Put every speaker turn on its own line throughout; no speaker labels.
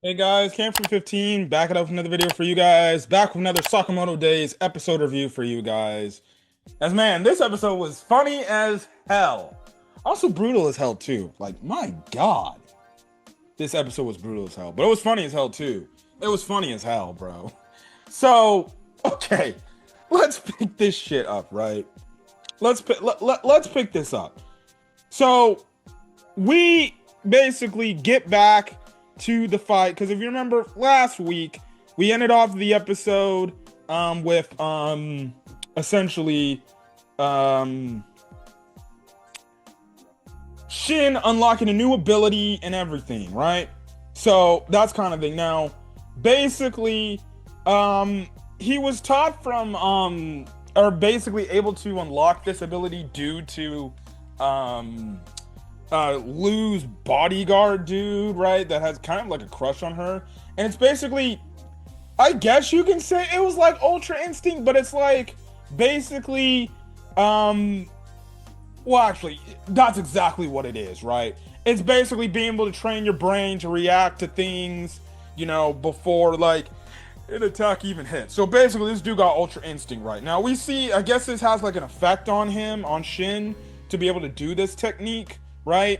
Hey guys, Cam from 15, back it up with another video for you guys. Back with another Sakamoto Days episode review for you guys. As man, this episode was funny as hell. Also brutal as hell too. Like, my God. This episode was brutal as hell. But it was funny as hell too. It was funny as hell, bro. So, okay. Let's pick this shit up, right? Let's pick this up. So, we basically get back to the fight because if you remember last week, we ended off the episode with essentially um Shin unlocking a new ability and everything, right? So that's kind of thing. Now, basically, he was taught from or basically able to unlock this ability due to Lu's bodyguard dude, right? That has kind of like a crush on her. And it's basically, I guess you can say it was like Ultra Instinct, but it's like basically, well, actually, that's exactly what it is, right? It's basically being able to train your brain to react to things, before like an attack even hits. So basically, this dude got Ultra Instinct right now. We see, I guess this has like an effect on him, on Shin, to be able to do this technique, right?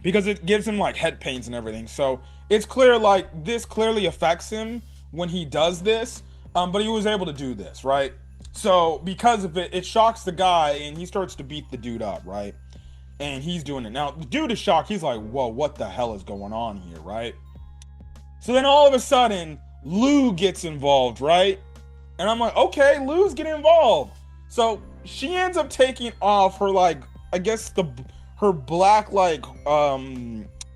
Because it gives him like head pains and everything. So it's clear like this clearly affects him when he does this. But he was able to do this, right? So because of it, it shocks the guy and he starts to beat the dude up, right? And he's doing it. Now, the dude is shocked. He's like, whoa, what the hell is going on here, right? So then all of a sudden, Lu gets involved, right? And I'm like, okay, Lu's getting involved. So she ends up taking off her like, I guess her black like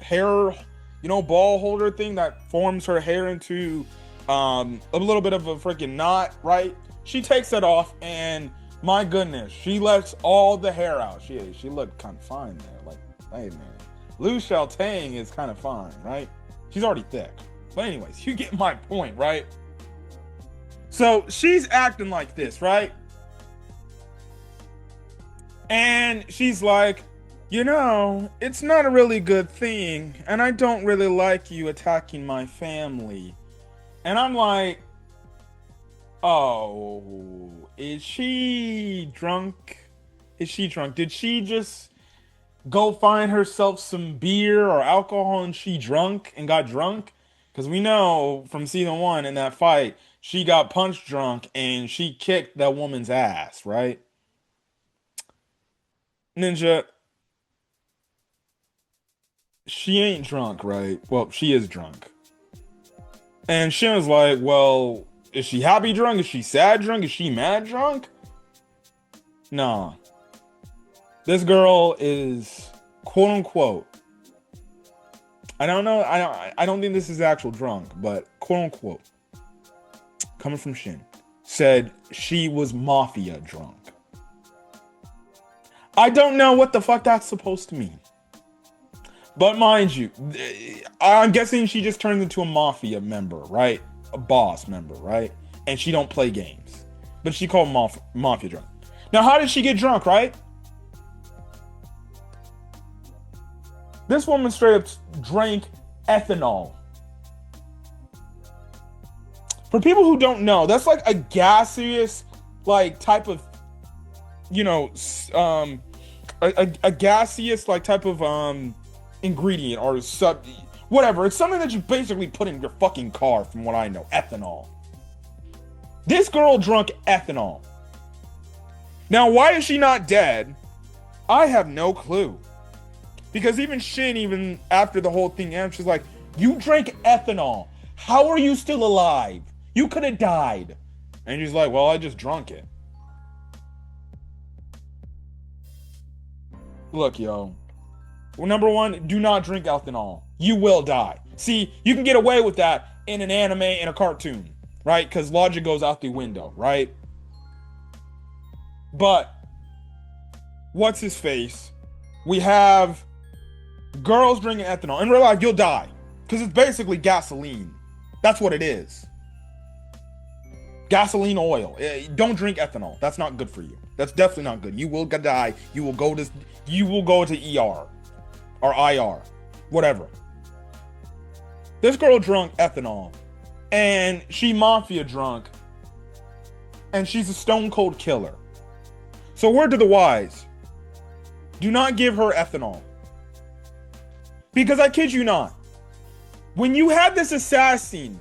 hair, ball holder thing that forms her hair into a little bit of a freaking knot, right? She takes that off and my goodness, she lets all the hair out. She looked kind of fine there. Like, hey man, Lu Xiaotang is kind of fine, right? She's already thick. But anyways, you get my point, right? So she's acting like this, right? And she's like, it's not a really good thing, and I don't really like you attacking my family. And I'm like, oh, is she drunk? Is she drunk? Did she just go find herself some beer or alcohol and she drunk and got drunk? Because we know from season one in that fight, she got punch drunk and she kicked that woman's ass, right? Ninja, she ain't drunk, right? Well, she is drunk. And Shin was like, well, is she happy drunk? Is she sad drunk? Is she mad drunk? Nah. This girl is quote unquote. I don't know. I don't think this is actual drunk, but quote unquote, coming from Shin, said she was Mafia drunk. I don't know what the fuck that's supposed to mean. But mind you, I'm guessing she just turns into a Mafia member, right? A boss member, right? And she don't play games. But she called Mafia drunk. Now, how did she get drunk, right? This woman straight up drank ethanol. For people who don't know, that's like a gaseous, like type of, a gaseous like type of ingredient or sub, whatever. It's something that you basically put in your fucking car, from what I know. Ethanol. This girl drunk ethanol. Now, why is she not dead? I have no clue. Because even Shin, even after the whole thing ends, she's like, you drank ethanol. How are you still alive? You could have died. And she's like, well, I just drunk it. Look, yo. Well, number one, do not drink ethanol. You will die. See, you can get away with that in an anime and a cartoon, right? Because logic goes out the window, right? But, what's his face? We have girls drinking ethanol. In real life, you'll die. Because it's basically gasoline. That's what it is. Gasoline oil. Don't drink ethanol. That's not good for you. That's definitely not good. You will die. You will go to ER or IR, whatever. This girl drunk ethanol, and she Mafia drunk, and she's a stone cold killer. So word to the wise, do not give her ethanol. Because I kid you not, when you had this assassin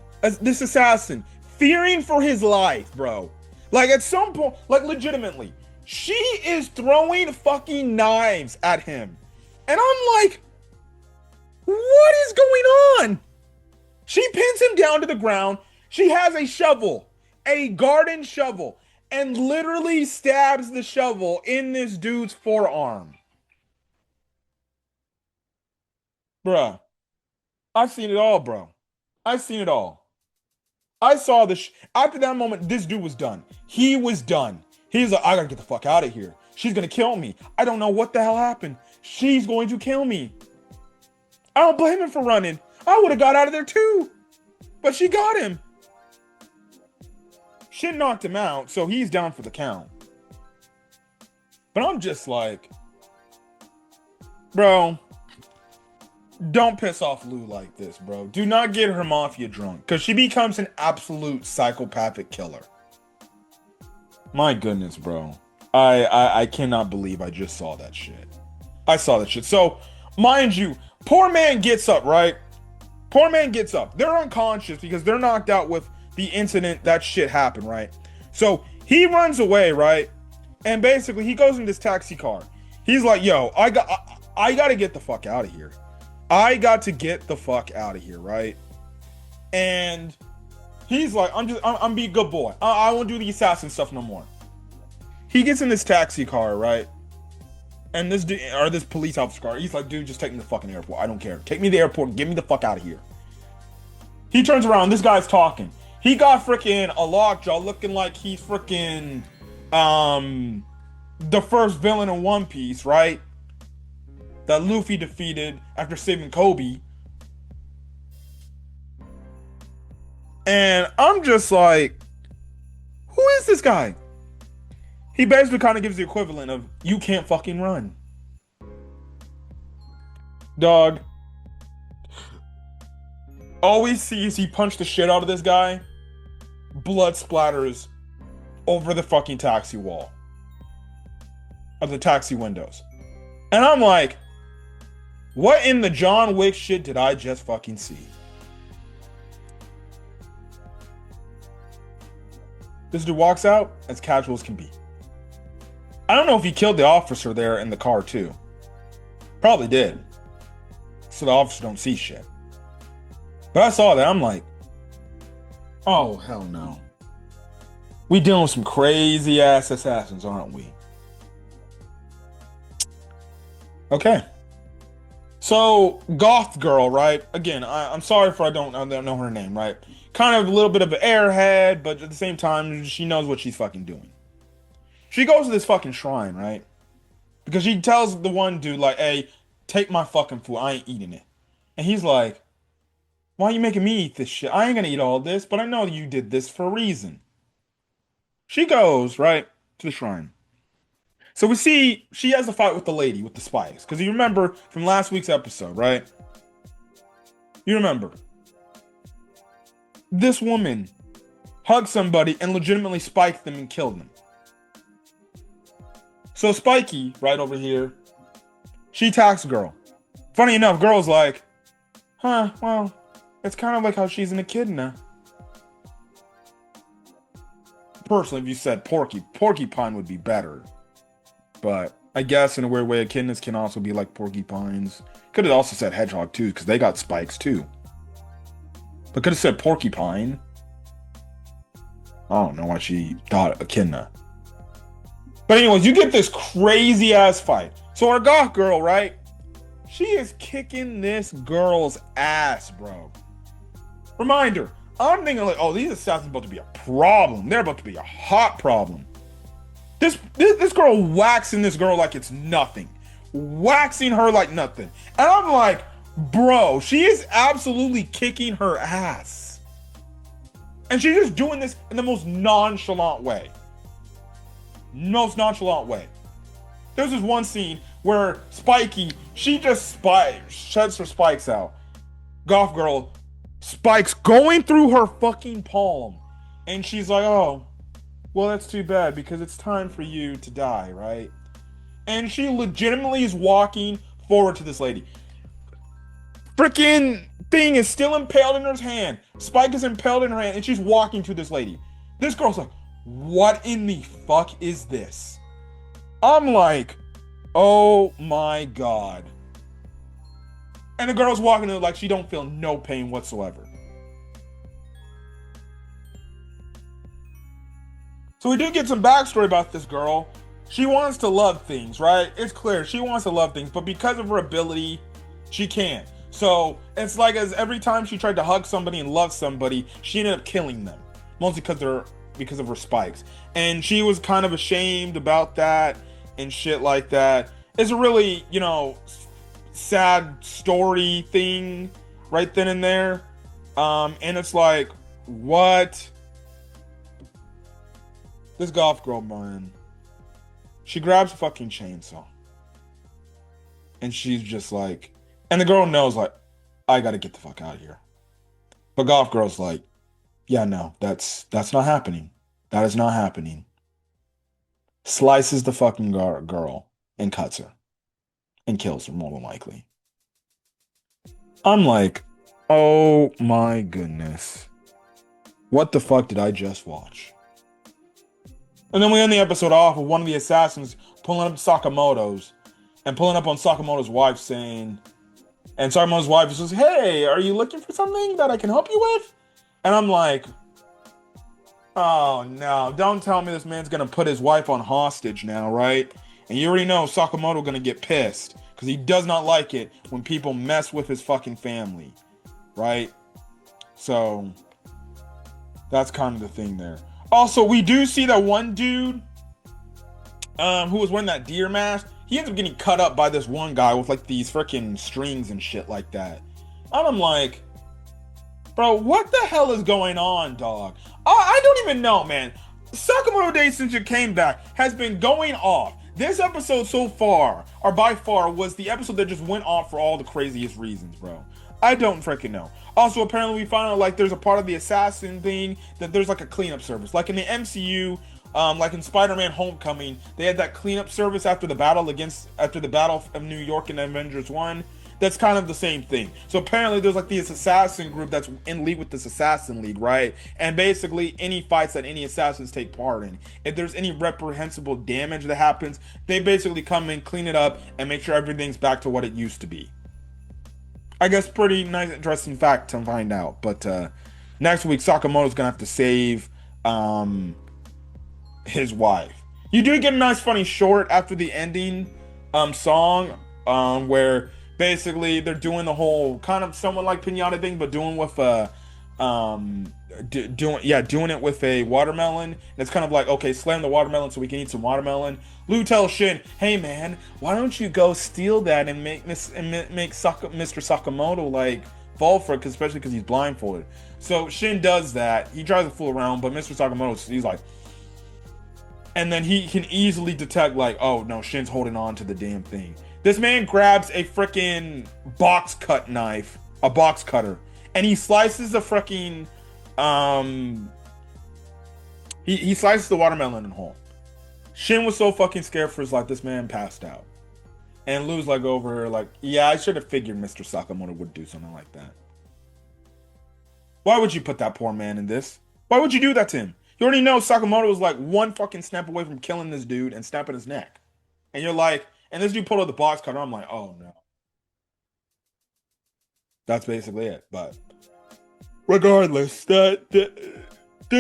fearing for his life, bro, like at some point, like legitimately, she is throwing fucking knives at him. And I'm like, what is going on? She pins him down to the ground. She has a shovel, a garden shovel, and literally stabs the shovel in this dude's forearm. Bruh, I've seen it all, bro. I've seen it all. I saw this. After that moment, this dude was done. He was done. He's like, I gotta get the fuck out of here. She's gonna kill me. I don't know what the hell happened. She's going to kill me. I don't blame him for running. I would have got out of there too. But she got him. Shin knocked him out, so he's down for the count. But I'm just like, bro, don't piss off Lu like this, bro. Do not get her Mafia drunk, because she becomes an absolute psychopathic killer. My goodness, bro. I cannot believe I just saw that shit. I saw that shit. So, mind you, poor man gets up, right? Poor man gets up. They're unconscious because they're knocked out with the incident that shit happened, right? So, he runs away, right? And basically, he goes in this taxi car. He's like, yo, I got to get the fuck out of here. I got to get the fuck out of here, right? And he's like, I'm be a good boy. I won't do the assassin stuff no more. He gets in this taxi car, right? And this police officer car, he's like, dude, just take me to the fucking airport. I don't care. Take me to the airport. Get me the fuck out of here. He turns around. This guy's talking. He got freaking a lockjaw looking like he's freaking the first villain in One Piece, right? That Luffy defeated after saving Kobe. And I'm just like, who is this guy? He basically kind of gives the equivalent of, you can't fucking run. Dog. All we see is he punched the shit out of this guy. Blood splatters over the fucking taxi wall. Of the taxi windows. And I'm like, what in the John Wick shit did I just fucking see? This dude walks out as casual as can be. I don't know if he killed the officer there in the car too. Probably did. So the officer don't see shit. But I saw that, I'm like, oh hell no. We dealing with some crazy ass assassins, aren't we? Okay. So, Goth girl, right? Again, I'm sorry if I don't know her name, right? Kind of a little bit of an airhead, but at the same time, she knows what she's fucking doing. She goes to this fucking shrine, right? Because she tells the one dude, like, hey, take my fucking food. I ain't eating it. And he's like, why are you making me eat this shit? I ain't gonna eat all this, but I know you did this for a reason. She goes, right, to the shrine. So we see she has a fight with the lady with the spikes. Because you remember from last week's episode, right? You remember. This woman hugged somebody and legitimately spiked them and killed them. So Spiky, right over here, she attacks girl. Funny enough, girl's like, well, it's kind of like how she's an echidna. Personally, if you said porcupine would be better. But I guess in a weird way, echidnas can also be like porcupines. Could have also said hedgehog too, because they got spikes too. But could have said porcupine. I don't know why she thought echidna. But anyways, you get this crazy ass fight. So our goth girl, right? She is kicking this girl's ass, bro. Reminder, I'm thinking like, oh, these assassins are about to be a problem. They're about to be a hot problem. This girl waxing this girl like it's nothing. Waxing her like nothing. And I'm like, bro, she is absolutely kicking her ass. And she's just doing this in the most nonchalant way. Most nonchalant way. There's this one scene where Spiky, she just sheds her spikes out. Goth girl Spikes going through her fucking palm. And she's like, oh, well, that's too bad because it's time for you to die, right? And she legitimately is walking forward to this lady. Freaking thing is still impaled in her hand. Spike is impaled in her hand, and she's walking to this lady. This girl's like, what in the fuck is this? I'm like, oh my god. And the girl's walking to her like she don't feel no pain whatsoever. So we do get some backstory about this girl. She wants to love things, right? It's clear she wants to love things, but because of her ability, she can't. So it's like as every time she tried to hug somebody and love somebody, she ended up killing them, mostly because of her spikes. And she was kind of ashamed about that and shit like that. It's a really, sad story thing right then and there. And it's like, what? This Goth girl, man, she grabs a fucking chainsaw. And she's just like, and the girl knows, like, I gotta get the fuck out of here. But Goth girl's like, yeah, no, that's not happening. That is not happening. Slices the fucking girl and cuts her. And kills her, more than likely. I'm like, oh my goodness. What the fuck did I just watch? And then we end the episode off with one of the assassins pulling up Sakamoto's and pulling up on Sakamoto's wife saying, and Sakamoto's wife says, hey, are you looking for something that I can help you with? And I'm like, oh no, don't tell me this man's gonna put his wife on hostage now, right? And you already know Sakamoto gonna get pissed because he does not like it when people mess with his fucking family, right? So that's kind of the thing there. Also, we do see that one dude who was wearing that deer mask. He ends up getting cut up by this one guy with like these freaking strings and shit like that. And I'm like, bro, what the hell is going on, dog? I don't even know, man. Sakamoto Days, since it came back, has been going off. This episode so far, or by far, was the episode that just went off for all the craziest reasons, bro. I don't freaking know. Also, apparently we found out like there's a part of the assassin thing that there's like a cleanup service. Like in the MCU, like in Spider-Man Homecoming, they had that cleanup service after the battle of New York in Avengers 1. That's kind of the same thing. So apparently there's like this assassin group that's in league with this assassin league, right? And basically any fights that any assassins take part in, if there's any reprehensible damage that happens, they basically come in, clean it up, and make sure everything's back to what it used to be. I guess pretty nice, interesting fact to find out. But next week, Sakamoto's gonna have to save his wife. You do get a nice, funny short after the ending song, where basically they're doing the whole kind of somewhat like pinata thing, but doing with doing it with a watermelon. And it's kind of like, okay, slam the watermelon so we can eat some watermelon. Lu tells Shin, hey man, why don't you go steal that and make Mr. Sakamoto like fall for it, especially because he's blindfolded. So Shin does that. He tries to fool around, but Mr. Sakamoto, he's like, and then he can easily detect like, oh no, Shin's holding on to the damn thing. This man grabs a freaking box cutter, and he slices the freaking he slices the watermelon in whole. Shin was so fucking scared for his life, this man passed out. And Lu's like over here like, yeah, I should have figured Mr. Sakamoto would do something like that. Why would you put that poor man in this? Why would you do that to him? You already know Sakamoto was like one fucking snap away from killing this dude and snapping his neck. And you're like, and this dude pulled out the box cutter. I'm like, oh no. That's basically it. But regardless, this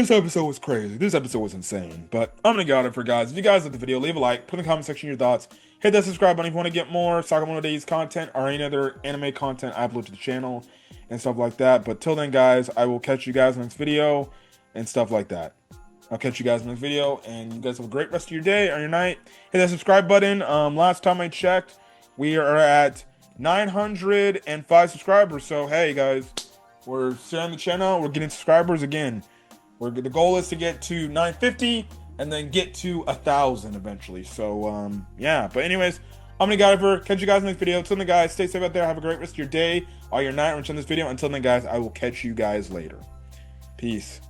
episode was crazy. This episode was insane. But I'm gonna get out of here, guys. If you guys like the video, leave a like, put in the comment section your thoughts. Hit that subscribe button if you want to get more Sakamoto Days content or any other anime content I upload to the channel and stuff like that. But till then, guys, I will catch you guys in the next video and stuff like that. I'll catch you guys in the next video, and you guys have a great rest of your day or your night. Hit that subscribe button. Last time I checked, we are at 905 subscribers. So hey, guys, we're sharing the channel. We're getting subscribers again. The goal is to get to 950 and then get to 1,000 eventually. So yeah. But anyways, I'm gonna go over. Catch you guys in the next video. Until then, guys, stay safe out there. Have a great rest of your day or your night. Watching this video. Until then, guys, I will catch you guys later. Peace.